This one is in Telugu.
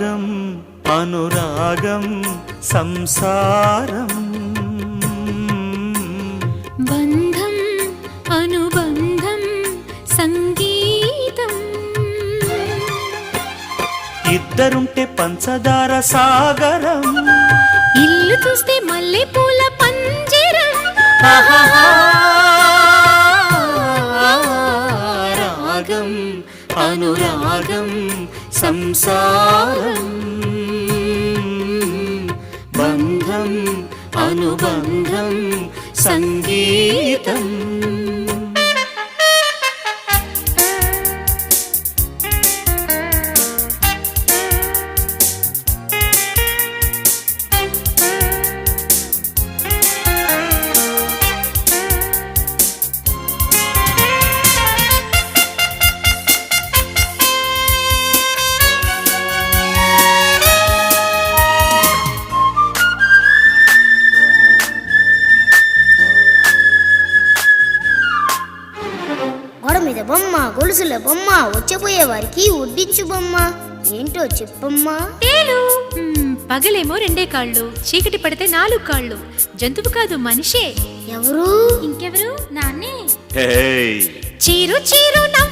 రాగం అనురాగం సంసారం బంధం అనుబంధం సంగీతం ఇద్దరుంటే పంచదార సాగరం ఇల్లు చూస్తే మల్లె పూల పంజరం రాగం అనురాగం సంసారం బంధం అనుబంధం సంగీతం గోడ మీద బొమ్మ గొలుసుల బొమ్మ వచ్చపోయే వారికి వడ్డించు బొమ్మ ఏంటో చెప్పమ్మా తేలు పగలేమో 2 కాళ్ళు చీకటి పడితే 4 కాళ్ళు జంతువు కాదు మనిషే ఎవరు ఇంకెవరు నాన్నే హే చీరు చీరు నవ్వు